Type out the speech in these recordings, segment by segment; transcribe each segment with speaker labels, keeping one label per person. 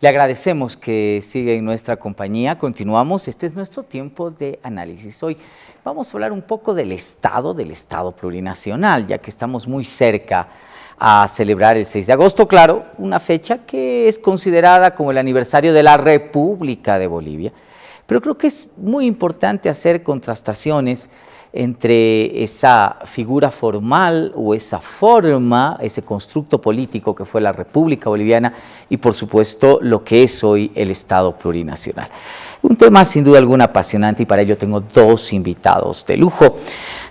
Speaker 1: Le agradecemos que siga en nuestra compañía. Continuamos. Este es nuestro tiempo de análisis. Hoy vamos a hablar un poco del Estado plurinacional, ya que estamos muy cerca a celebrar el 6 de agosto, claro, una fecha que es considerada como el aniversario de la República de Bolivia. Pero creo que es muy importante hacer contrastaciones entre esa figura formal o esa forma, ese constructo político que fue la República Boliviana y por supuesto lo que es hoy el Estado plurinacional. Un tema sin duda alguna apasionante y para ello tengo dos invitados de lujo.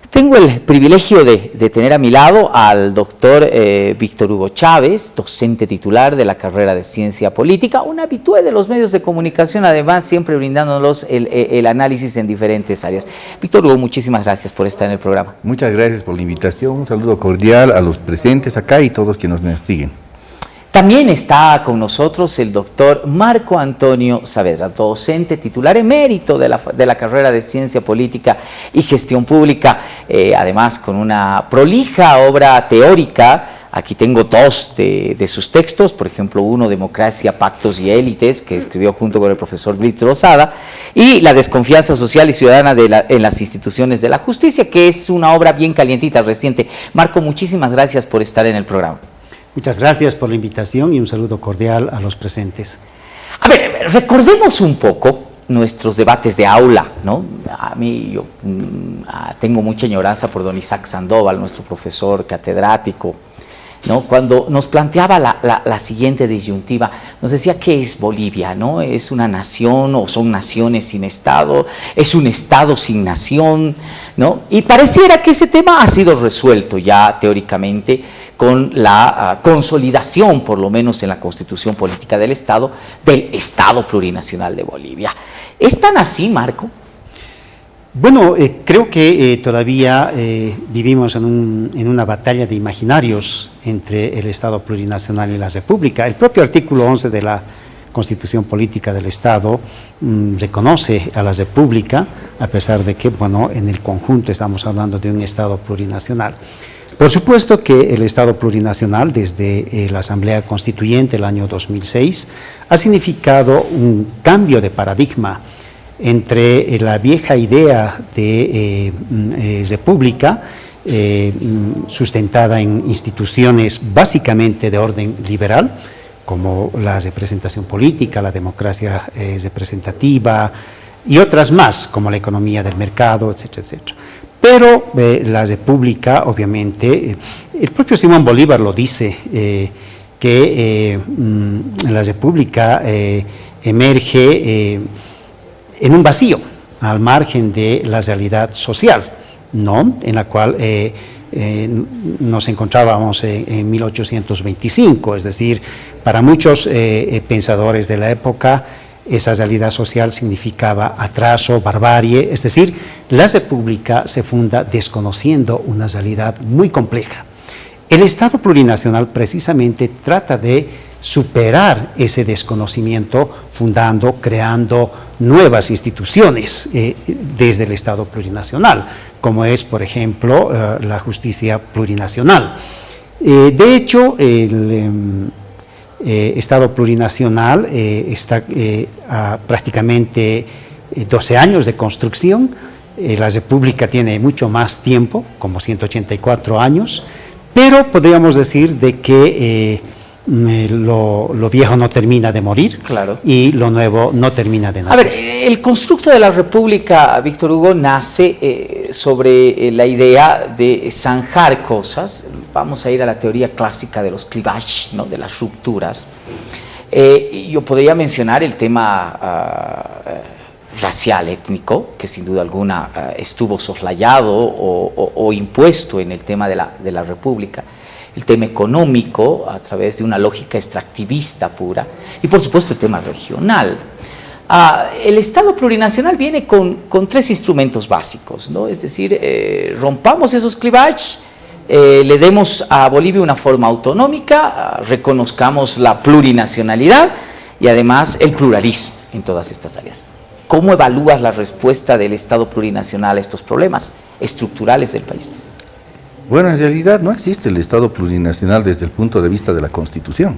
Speaker 1: Tengo el privilegio de tener a mi lado al doctor Víctor Hugo Chávez, docente titular de la carrera de Ciencia Política, un habitué de los medios de comunicación, además siempre brindándonos el análisis en diferentes áreas. Víctor Hugo, muchísimas gracias por estar en el programa.
Speaker 2: Muchas gracias por la invitación, un saludo cordial a los presentes acá y todos quienes nos siguen.
Speaker 1: También está con nosotros el doctor Marco Antonio Saavedra, docente titular emérito de la carrera de Ciencia Política y Gestión Pública, además con una prolija obra teórica. Aquí tengo dos de sus textos, por ejemplo, uno, Democracia, Pactos y Élites, que escribió junto con el profesor Blitz Rosada, y La desconfianza social y ciudadana en las instituciones de la justicia, que es una obra bien calientita, reciente. Marco, muchísimas gracias por estar en el programa.
Speaker 3: Muchas gracias por la invitación y un saludo cordial a los presentes.
Speaker 1: A ver, recordemos un poco nuestros debates de aula, ¿no? A mí, yo tengo mucha añoranza por don Isaac Sandoval, nuestro profesor catedrático, ¿no? Cuando nos planteaba la siguiente disyuntiva, nos decía ¿qué es Bolivia? ¿No? ¿Es una nación o son naciones sin Estado? ¿Es un Estado sin nación? ¿No? Y pareciera que ese tema ha sido resuelto ya teóricamente con la consolidación, por lo menos en la Constitución Política del Estado Plurinacional de Bolivia. ¿Es tan así, Marco?
Speaker 3: Bueno, creo que todavía vivimos en una batalla de imaginarios entre el Estado plurinacional y la República. El propio artículo 11 de la Constitución Política del Estado reconoce a la República, a pesar de que, bueno, en el conjunto estamos hablando de un Estado plurinacional. Por supuesto que el Estado plurinacional, desde la Asamblea Constituyente del año 2006, ha significado un cambio de paradigma entre la vieja idea de república, sustentada en instituciones básicamente de orden liberal, como la representación política, la democracia representativa y otras más, como la economía del mercado, etcétera, etcétera. Pero la república, obviamente, el propio Simón Bolívar lo dice, que la república emerge en un vacío, al margen de la realidad social, ¿no? En la cual nos encontrábamos en 1825, es decir, para muchos pensadores de la época, esa realidad social significaba atraso, barbarie, es decir, la república se funda desconociendo una realidad muy compleja. El Estado plurinacional precisamente trata de superar ese desconocimiento fundando, creando nuevas instituciones desde el Estado plurinacional, como es, por ejemplo, la justicia plurinacional. De hecho, el Estado plurinacional está a prácticamente 12 años de construcción. La República tiene mucho más tiempo, como 184 años, pero podríamos decir de que lo viejo no termina de morir, claro, y lo nuevo no termina de nacer.
Speaker 1: A ver, el constructo de la República, Víctor Hugo, nace sobre la idea de zanjar cosas. Vamos a ir a la teoría clásica de los clivages, ¿no? De las rupturas. Yo podría mencionar el tema racial, étnico, que sin duda alguna estuvo soslayado o impuesto en el tema de la República. El tema económico, a través de una lógica extractivista pura, y por supuesto el tema regional. El Estado plurinacional viene con tres instrumentos básicos, ¿no? Es decir, rompamos esos clivages, le demos a Bolivia una forma autonómica, reconozcamos la plurinacionalidad y además el pluralismo en todas estas áreas. ¿Cómo evalúas la respuesta del Estado plurinacional a estos problemas estructurales del país?
Speaker 2: Bueno, en realidad no existe el Estado plurinacional desde el punto de vista de la Constitución.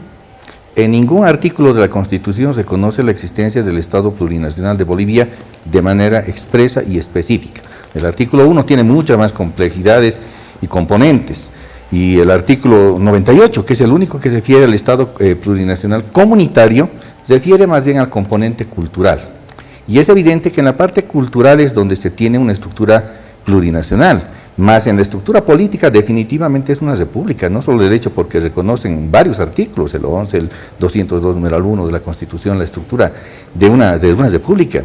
Speaker 2: En ningún artículo de la Constitución se conoce la existencia del Estado plurinacional de Bolivia de manera expresa y específica. El artículo 1 tiene muchas más complejidades y componentes, y el artículo 98, que es el único que se refiere al Estado plurinacional comunitario, se refiere más bien al componente cultural. Y es evidente que en la parte cultural es donde se tiene una estructura plurinacional, más en la estructura política definitivamente es una república, no solo de hecho porque reconocen varios artículos, el 11, el 202, numeral 1 de la Constitución, la estructura de una república,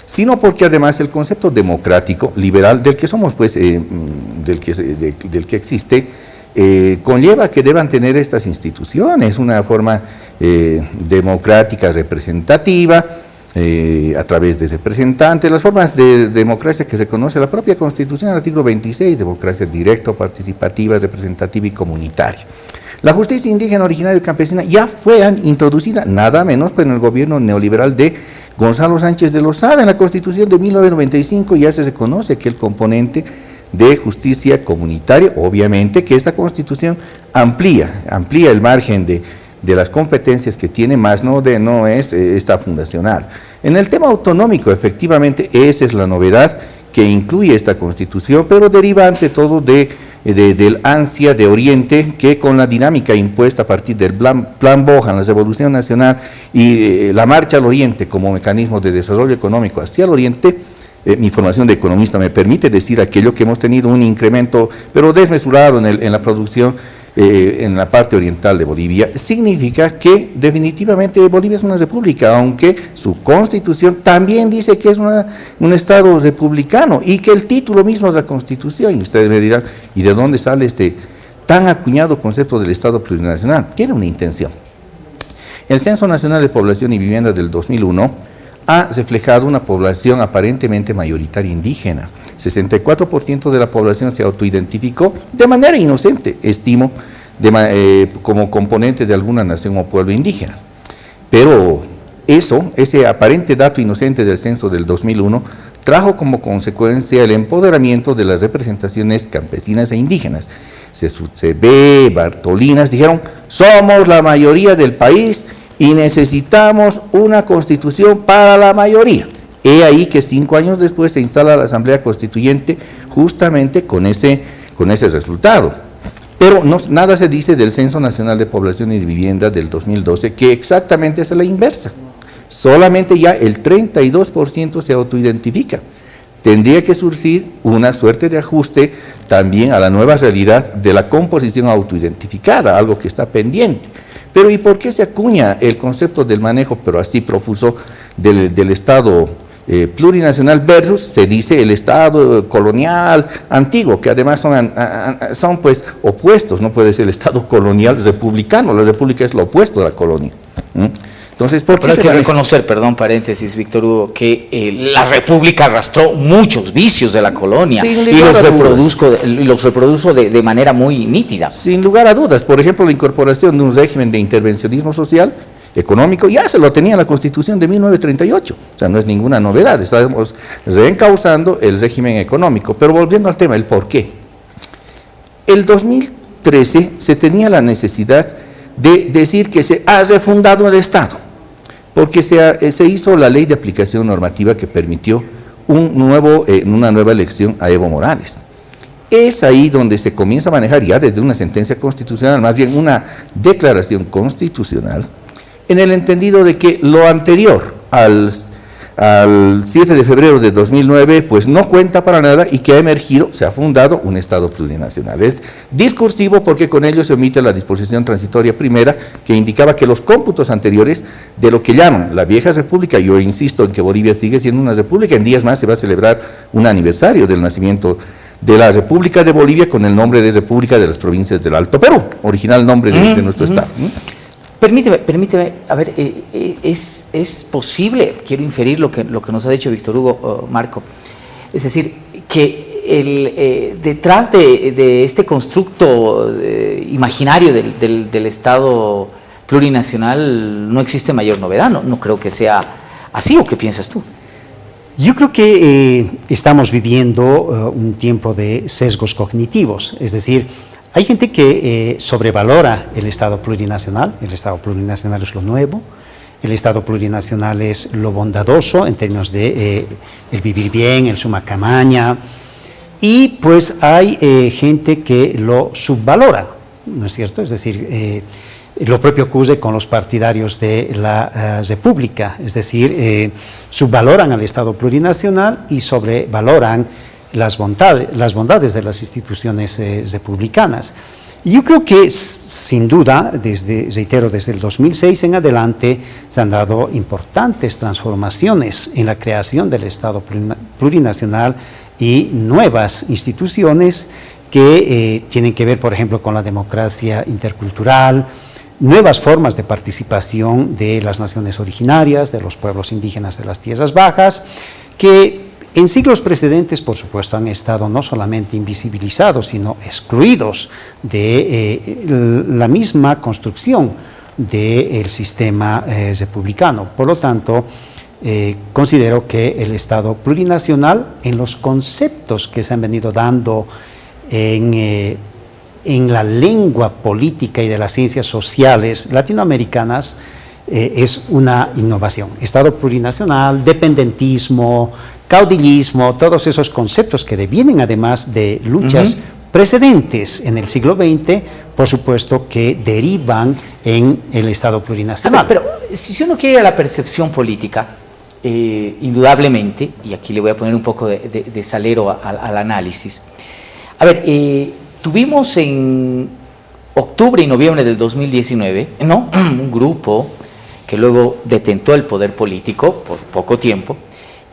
Speaker 2: sino porque además el concepto democrático, liberal, del que somos pues, del que existe, conlleva que deban tener estas instituciones una forma democrática representativa, a través de representantes, las formas de democracia que se conoce la propia Constitución, el artículo 26, democracia directa, participativa, representativa y comunitaria. La justicia indígena originaria y campesina ya fue introducida, nada menos, pues, en el gobierno neoliberal de Gonzalo Sánchez de Lozada. En la Constitución de 1995 ya se reconoce que el componente de justicia comunitaria, obviamente que esta Constitución amplía el margen de las competencias que tiene, más no es esta fundacional. En el tema autonómico, efectivamente, esa es la novedad que incluye esta Constitución, pero deriva ante todo del ansia de Oriente, que con la dinámica impuesta a partir del Plan Bohan, la Revolución Nacional y la Marcha al Oriente como mecanismo de desarrollo económico hacia el Oriente. Mi formación de economista me permite decir aquello que hemos tenido un incremento, pero desmesurado en la producción en la parte oriental de Bolivia, significa que definitivamente Bolivia es una república, aunque su constitución también dice que es un estado republicano, y que el título mismo de la Constitución, y ustedes me dirán, ¿y de dónde sale este tan acuñado concepto del estado plurinacional? Tiene una intención. El Censo Nacional de Población y Vivienda del 2001 ha reflejado una población aparentemente mayoritaria indígena. 64% de la población se autoidentificó de manera inocente, estimo, como componente de alguna nación o pueblo indígena. Pero ese aparente dato inocente del censo del 2001, trajo como consecuencia el empoderamiento de las representaciones campesinas e indígenas. CB, Bartolinas dijeron: somos la mayoría del país y necesitamos una constitución para la mayoría. He ahí que 5 años después se instala la Asamblea Constituyente justamente con ese resultado. Pero nada se dice del Censo Nacional de Población y Vivienda del 2012, que exactamente es la inversa. Solamente ya el 32% se autoidentifica. Tendría que surgir una suerte de ajuste también a la nueva realidad de la composición autoidentificada, algo que está pendiente. Pero ¿y por qué se acuña el concepto del manejo, pero así profuso, del Estado plurinacional versus, se dice, el Estado colonial antiguo, que además son pues opuestos? No puede ser el Estado colonial republicano, la república es lo opuesto a la colonia. Entonces, ¿por qué
Speaker 1: pero hay que reconocer, perdón, paréntesis, Víctor Hugo, que la República arrastró muchos vicios de la colonia y los reprodujo de manera muy nítida? Sin lugar a dudas. Por ejemplo, la incorporación de un régimen de intervencionismo social, económico, ya se lo tenía la Constitución de 1938, o sea, no es ninguna novedad, estamos reencauzando el régimen económico. Pero volviendo al tema, el por qué. El 2013 se tenía la necesidad de decir que se ha refundado el Estado, porque se hizo la ley de aplicación normativa que permitió una nueva elección a Evo Morales. Es ahí donde se comienza a manejar ya desde una sentencia constitucional, más bien una declaración constitucional, en el entendido de que lo anterior al 7 de febrero de 2009, pues no cuenta para nada, y que ha emergido, se ha fundado un Estado plurinacional. Es discursivo porque con ello se omite la disposición transitoria primera, que indicaba que los cómputos anteriores de lo que llaman la vieja república, yo insisto en que Bolivia sigue siendo una república, en días más se va a celebrar un aniversario del nacimiento de la República de Bolivia con el nombre de República de las Provincias del Alto Perú, original nombre de nuestro Estado. Permíteme, a ver, es posible, quiero inferir lo que nos ha dicho Víctor Hugo, Marco, es decir, que detrás de este constructo imaginario del Estado plurinacional no existe mayor novedad, no creo que sea así, ¿o qué piensas tú?
Speaker 3: Yo creo que estamos viviendo un tiempo de sesgos cognitivos, es decir, Hay gente que sobrevalora el Estado plurinacional. El Estado plurinacional es lo nuevo, el Estado plurinacional es lo bondadoso en términos de el vivir bien, el suma camaña, y pues hay gente que lo subvalora, ¿no es cierto? Es decir, lo propio ocurre con los partidarios de la República, es decir, subvaloran al Estado plurinacional y sobrevaloran las bondades de las instituciones republicanas. Y yo creo que, sin duda, reitero, desde el 2006 en adelante, se han dado importantes transformaciones en la creación del Estado plurinacional y nuevas instituciones que tienen que ver, por ejemplo, con la democracia intercultural, nuevas formas de participación de las naciones originarias, de los pueblos indígenas de las tierras bajas, que en siglos precedentes, por supuesto, han estado no solamente invisibilizados, sino excluidos de la misma construcción del sistema republicano. Por lo tanto, considero que el Estado plurinacional, en los conceptos que se han venido dando en la lengua política y de las ciencias sociales latinoamericanas, es una innovación. Estado plurinacional, dependentismo, caudillismo, todos esos conceptos que devienen además de luchas precedentes en el siglo XX, por supuesto que derivan en el Estado plurinacional.
Speaker 1: Pero si uno quiere ir a la percepción política, indudablemente, y aquí le voy a poner un poco de salero al análisis. A ver, tuvimos en octubre y noviembre del 2019, ¿no?, un grupo que luego detentó el poder político por poco tiempo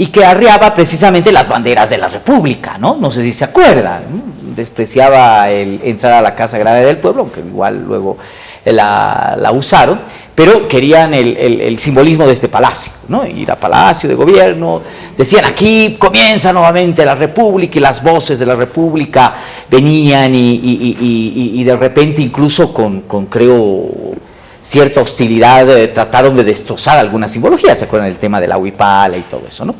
Speaker 1: y que arreaba precisamente las banderas de la República, ¿no? No sé si se acuerdan, ¿no? Despreciaba el entrar a la Casa Grande del Pueblo, aunque igual luego la usaron, pero querían el simbolismo de este palacio, ¿no? Ir a Palacio de Gobierno, decían aquí comienza nuevamente la República, y las voces de la República venían y de repente incluso con creo cierta hostilidad trataron de destrozar alguna simbología. ¿Se acuerdan del tema de la huipala y todo eso, no?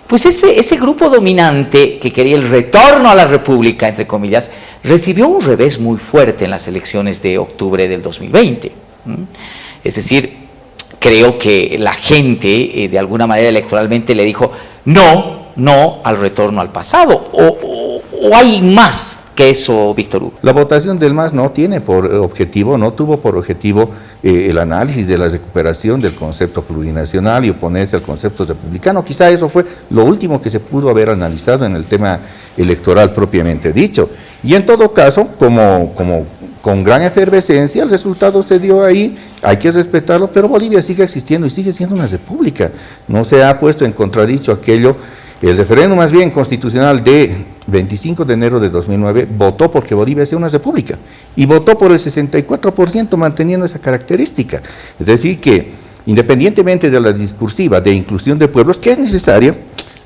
Speaker 1: Pues ese grupo dominante que quería el retorno a la República, entre comillas, recibió un revés muy fuerte en las elecciones de octubre del 2020. Es decir, creo que la gente de alguna manera electoralmente le dijo no al retorno al pasado, o hay más que eso, Víctor Hugo.
Speaker 2: La votación del MAS no tuvo por objetivo el análisis de la recuperación del concepto plurinacional y oponerse al concepto republicano. Quizá eso fue lo último que se pudo haber analizado en el tema electoral propiamente dicho. Y en todo caso, con gran efervescencia, el resultado se dio ahí, hay que respetarlo, pero Bolivia sigue existiendo y sigue siendo una república. No se ha puesto en contradicho aquello. El referéndum más bien constitucional de 25 de enero de 2009 votó porque Bolivia sea una república y votó por el 64% manteniendo esa característica. Es decir que independientemente de la discursiva de inclusión de pueblos, que es necesaria,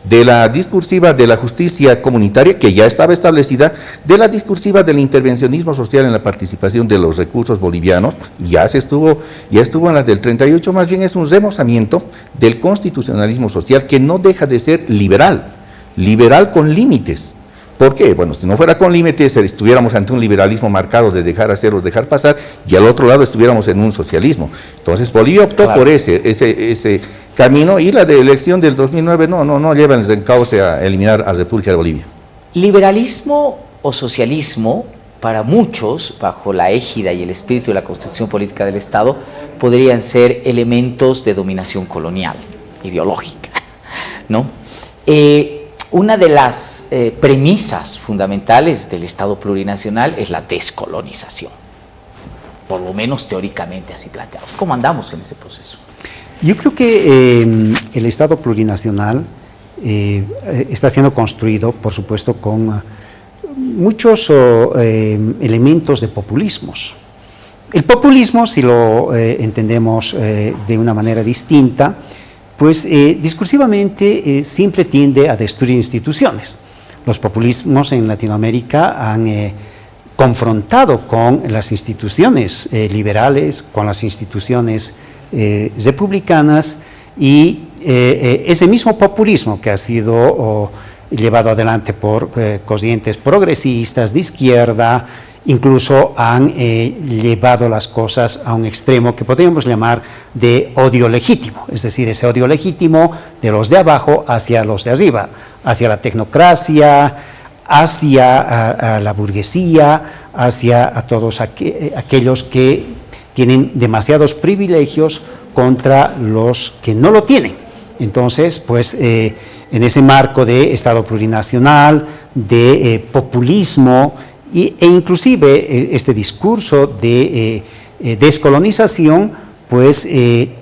Speaker 2: de la discursiva de la justicia comunitaria, que ya estaba establecida, de la discursiva del intervencionismo social en la participación de los recursos bolivianos, ya estuvo en la del 38, más bien es un remozamiento del constitucionalismo social que no deja de ser liberal con límites. ¿Por qué? Bueno, si no fuera con límites, estuviéramos ante un liberalismo marcado de dejar hacer o dejar pasar, y al otro lado estuviéramos en un socialismo. Entonces Bolivia optó por ese camino, y la de elección del 2009 no lleva en encauce a eliminar a la República de Bolivia.
Speaker 1: Liberalismo o socialismo, para muchos, bajo la égida y el espíritu de la Constitución Política del Estado, podrían ser elementos de dominación colonial, ideológica, ¿no? Una de las premisas fundamentales del Estado plurinacional es la descolonización, por lo menos teóricamente así planteados. ¿Cómo andamos en ese proceso?
Speaker 3: Yo creo que el Estado plurinacional está siendo construido, por supuesto, con muchos elementos de populismos. El populismo, si lo entendemos de una manera distinta, pues discursivamente siempre tiende a destruir instituciones. Los populismos en Latinoamérica han confrontado con las instituciones liberales, con las instituciones republicanas, y ese mismo populismo que ha sido llevado adelante por corrientes progresistas de izquierda incluso han llevado las cosas a un extremo que podríamos llamar de odio legítimo, es decir, ese odio legítimo de los de abajo hacia los de arriba, hacia la tecnocracia, hacia a la burguesía, hacia a todos aquellos que tienen demasiados privilegios contra los que no lo tienen. Entonces, pues en ese marco de Estado plurinacional, de populismo e inclusive este discurso de descolonización, pues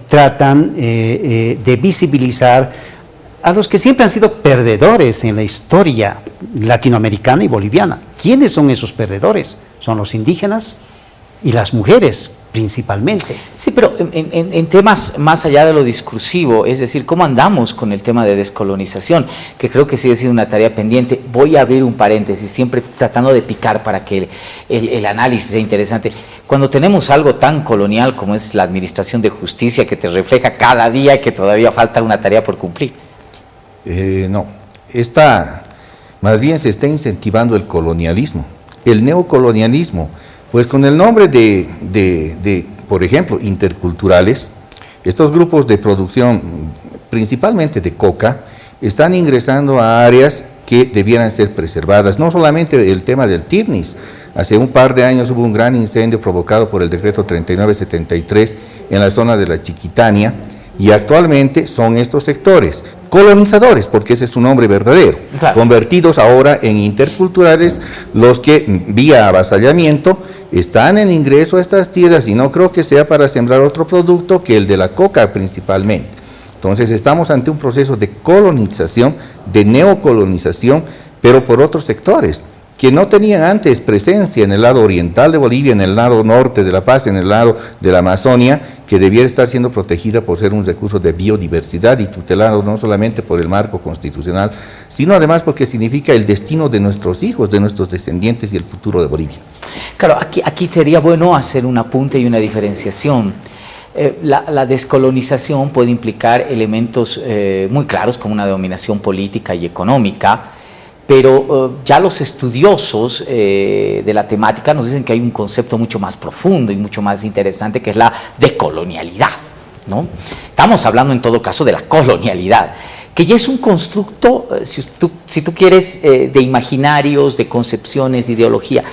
Speaker 3: tratan de visibilizar a los que siempre han sido perdedores en la historia latinoamericana y boliviana. ¿Quiénes son esos perdedores? Son los indígenas y las mujeres, principalmente.
Speaker 1: Sí, pero en temas más allá de lo discursivo, es decir, ¿cómo andamos con el tema de descolonización? Que creo que sí ha sido una tarea pendiente. Voy a abrir un paréntesis, siempre tratando de picar para que el análisis sea interesante. Cuando tenemos algo tan colonial como es la administración de justicia, que te refleja cada día que todavía falta una tarea por cumplir.
Speaker 2: No, más bien se está incentivando el colonialismo, el neocolonialismo, pues con el nombre de, por ejemplo, interculturales, estos grupos de producción, principalmente de coca, están ingresando a áreas que debieran ser preservadas, no solamente el tema del Tirnis. Hace un par de años hubo un gran incendio provocado por el decreto 3973 en la zona de la Chiquitania, y actualmente son estos sectores colonizadores, porque ese es su nombre verdadero, claro, convertidos ahora en interculturales, los que vía avasallamiento están en ingreso a estas tierras, y no creo que sea para sembrar otro producto que el de la coca principalmente. Entonces estamos ante un proceso de colonización, de neocolonización, pero por otros sectores que no tenían antes presencia en el lado oriental de Bolivia, en el lado norte de La Paz, en el lado de la Amazonia, que debiera estar siendo protegida por ser un recurso de biodiversidad y tutelado no solamente por el marco constitucional, sino además porque significa el destino de nuestros hijos, de nuestros descendientes y el futuro de Bolivia.
Speaker 1: Claro, aquí sería bueno hacer un apunte y una diferenciación. La descolonización puede implicar elementos muy claros como una dominación política y económica, pero ya los estudiosos de la temática nos dicen que hay un concepto mucho más profundo y mucho más interesante, que es la decolonialidad, ¿no? Estamos hablando en todo caso de la colonialidad, que ya es un constructo, si tú quieres, de imaginarios, de concepciones, de ideología.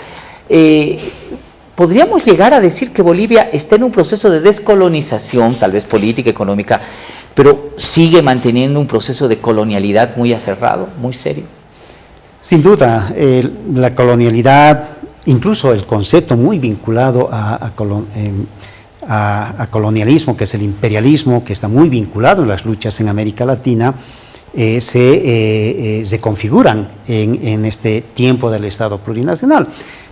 Speaker 1: Podríamos llegar a decir que Bolivia está en un proceso de descolonización, tal vez política, económica, pero sigue manteniendo un proceso de colonialidad muy aferrado, muy serio.
Speaker 3: Sin duda, la colonialidad, incluso el concepto muy vinculado a colonialismo, que es el imperialismo, que está muy vinculado en las luchas en América Latina, se configuran en este tiempo del Estado plurinacional.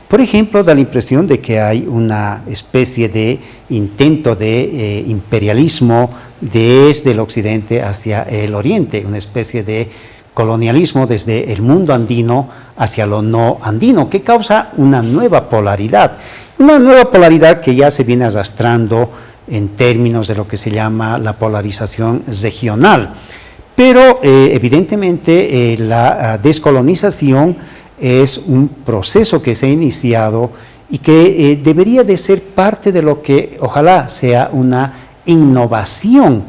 Speaker 3: Por ejemplo, da la impresión de que hay una especie de intento de imperialismo desde el occidente hacia el oriente, una especie de colonialismo desde el mundo andino hacia lo no andino, que causa una nueva polaridad que ya se viene arrastrando en términos de lo que se llama la polarización regional. Pero evidentemente la descolonización es un proceso que se ha iniciado y que debería de ser parte de lo que ojalá sea una innovación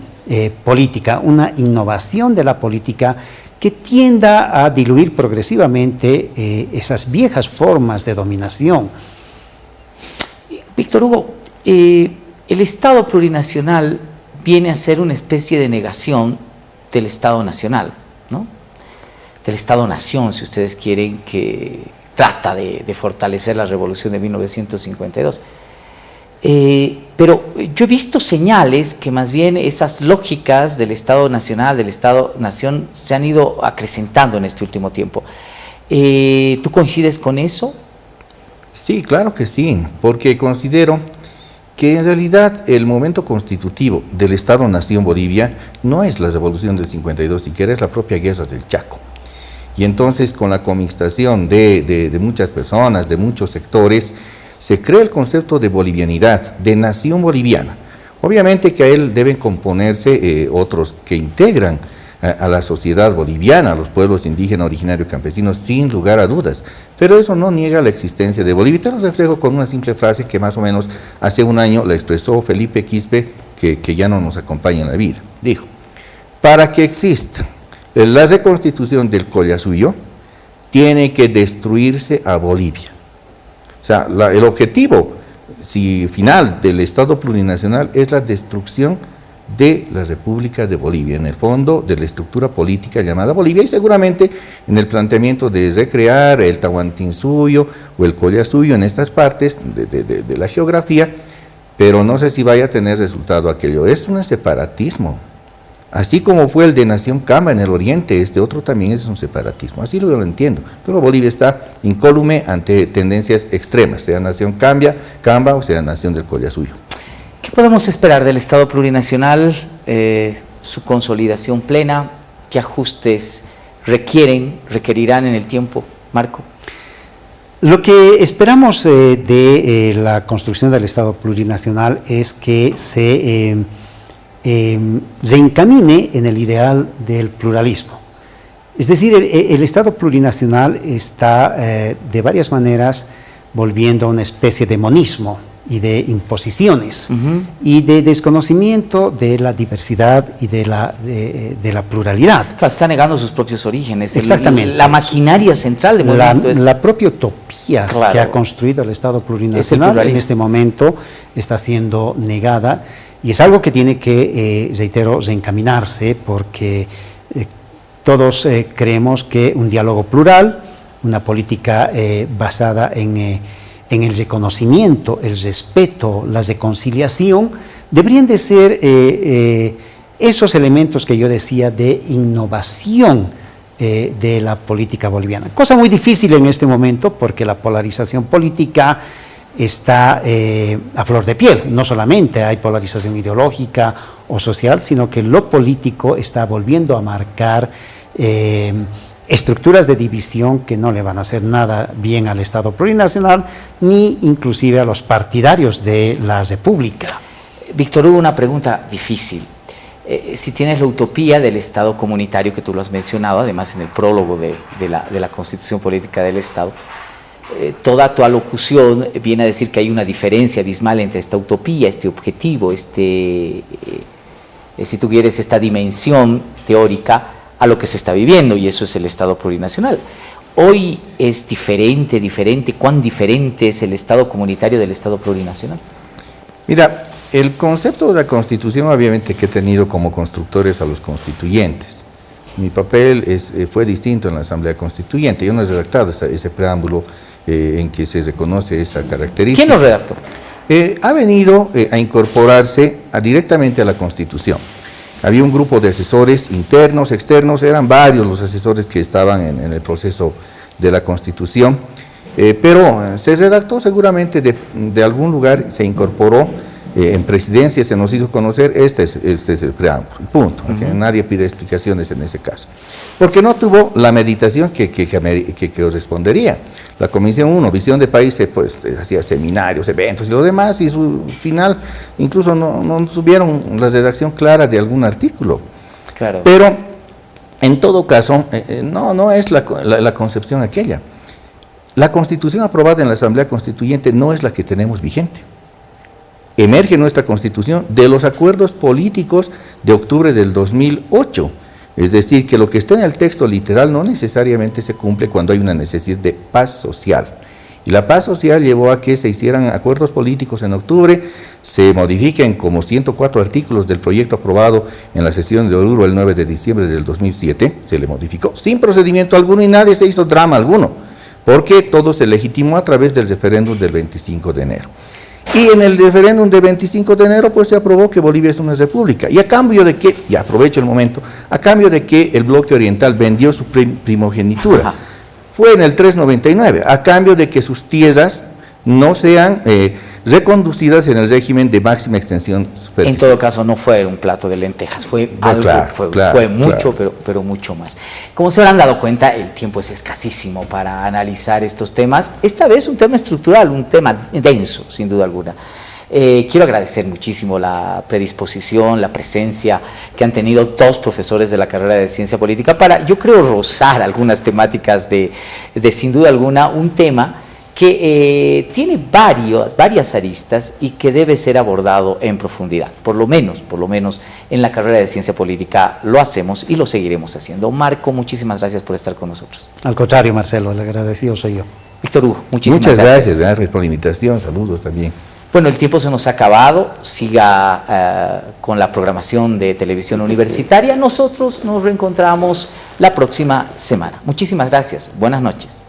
Speaker 3: política, una innovación de la política que tienda a diluir progresivamente esas viejas formas de dominación.
Speaker 1: Víctor Hugo, el Estado plurinacional viene a ser una especie de negación del Estado nacional, ¿no? Del Estado-nación, si ustedes quieren, que trata de fortalecer la revolución de 1952. Pero yo he visto señales que más bien esas lógicas del Estado nacional, del Estado-nación, se han ido acrecentando en este último tiempo. ¿Tú coincides con eso?
Speaker 2: Sí, claro que sí, porque considero que en realidad el momento constitutivo del Estado-nación Bolivia no es la revolución del 52, siquiera es la propia guerra del Chaco. Y entonces, con la comixtación de muchas personas, de muchos sectores, se crea el concepto de bolivianidad, de nación boliviana. Obviamente que a él deben componerse otros que integran a la sociedad boliviana, a los pueblos indígenas, originarios, campesinos, sin lugar a dudas. Pero eso no niega la existencia de Bolivia. Te lo reflejo con una simple frase que más o menos hace un año la expresó Felipe Quispe, que ya no nos acompaña en la vida. Dijo: para que exista la reconstitución del Collasuyo, tiene que destruirse a Bolivia. O sea, el objetivo final del Estado plurinacional es la destrucción de la República de Bolivia, en el fondo de la estructura política llamada Bolivia, y seguramente en el planteamiento de recrear el Tahuantinsuyo o el Collasuyo en estas partes de la geografía, pero no sé si vaya a tener resultado aquello. Es un separatismo, así como fue el de Nación Camba en el oriente, este otro también es un separatismo, así lo entiendo, pero Bolivia está incólume ante tendencias extremas, sea Nación Camba o sea Nación del Collasuyo.
Speaker 1: ¿Qué podemos esperar del Estado plurinacional, su consolidación plena? ¿Qué ajustes requerirán en el tiempo, Marco?
Speaker 3: Lo que esperamos de la construcción del Estado plurinacional es que se encamine en el ideal del pluralismo. Es decir, el Estado plurinacional está de varias maneras volviendo a una especie de monismo y de imposiciones y de desconocimiento de la diversidad y de la pluralidad.
Speaker 1: Está negando sus propios orígenes.
Speaker 3: Exactamente.
Speaker 1: La maquinaria central de movimiento es...
Speaker 3: La propia utopía que ha construido el Estado plurinacional en este momento está siendo negada, y es algo que tiene que, reitero, reencaminarse, porque todos creemos que un diálogo plural, una política basada en el reconocimiento, el respeto, la reconciliación, deberían de ser esos elementos que yo decía de innovación de la política boliviana. Cosa muy difícil en este momento, porque la polarización política está a flor de piel. No solamente hay polarización ideológica o social, sino que lo político está volviendo a marcar estructuras de división que no le van a hacer nada bien al Estado plurinacional, ni inclusive a los partidarios de la República.
Speaker 1: Víctor Hugo, una pregunta difícil. Si tienes la utopía del Estado comunitario, que tú lo has mencionado, además en el prólogo de la Constitución Política del Estado, toda tu alocución viene a decir que hay una diferencia abismal entre esta utopía, este objetivo, si tú quieres, esta dimensión teórica, a lo que se está viviendo, y eso es el Estado plurinacional. Hoy es diferente, ¿cuán diferente es el Estado comunitario del Estado plurinacional?
Speaker 2: Mira, el concepto de la Constitución, obviamente, que he tenido como constructores a los constituyentes. Mi papel fue distinto en la Asamblea Constituyente. Yo no he redactado ese preámbulo en que se reconoce esa característica.
Speaker 1: ¿Quién lo redactó?
Speaker 2: Ha venido a incorporarse directamente a la Constitución. Había un grupo de asesores internos, externos, eran varios los asesores que estaban en el proceso de la Constitución, pero se redactó seguramente de algún lugar, se incorporó, en presidencia se nos hizo conocer, este es el preámbulo, punto, que nadie pide explicaciones en ese caso, porque no tuvo la meditación que correspondería. La Comisión 1, Visión de País, pues hacía seminarios, eventos y lo demás, y su final incluso no tuvieron la redacción clara de algún artículo.
Speaker 1: Claro.
Speaker 2: Pero en todo caso, no es la concepción aquella. La Constitución aprobada en la Asamblea Constituyente no es la que tenemos vigente. Emerge nuestra Constitución de los acuerdos políticos de octubre del 2008, es decir, que lo que está en el texto literal no necesariamente se cumple cuando hay una necesidad de paz social. Y la paz social llevó a que se hicieran acuerdos políticos en octubre, se modifiquen como 104 artículos del proyecto aprobado en la sesión de Oruro el 9 de diciembre del 2007, se le modificó sin procedimiento alguno y nadie se hizo drama alguno, porque todo se legitimó a través del referéndum del 25 de enero. Y en el referéndum del 25 de enero pues se aprobó que Bolivia es una república, y a cambio de que, y aprovecho el momento, a cambio de que el bloque oriental vendió su primogenitura, fue en el 399, a cambio de que sus tierras no sean reconducidas en el régimen de máxima extensión superficial.
Speaker 1: En todo caso no fue un plato de lentejas, fue algo, fue mucho, pero mucho más. Como se habrán dado cuenta, el tiempo es escasísimo para analizar estos temas, esta vez un tema estructural, un tema denso, sin duda alguna. Quiero agradecer muchísimo la predisposición, la presencia que han tenido dos profesores de la carrera de Ciencia Política para, yo creo, rozar algunas temáticas de sin duda alguna, un tema que tiene varias aristas y que debe ser abordado en profundidad. Por lo menos en la carrera de Ciencia Política lo hacemos y lo seguiremos haciendo. Marco, muchísimas gracias por estar con nosotros.
Speaker 3: Al contrario, Marcelo, el agradecido soy yo.
Speaker 1: Víctor Hugo,
Speaker 2: muchas gracias por la invitación, saludos también.
Speaker 1: Bueno, el tiempo se nos ha acabado, siga con la programación de Televisión Universitaria. Nosotros nos reencontramos la próxima semana. Muchísimas gracias, buenas noches.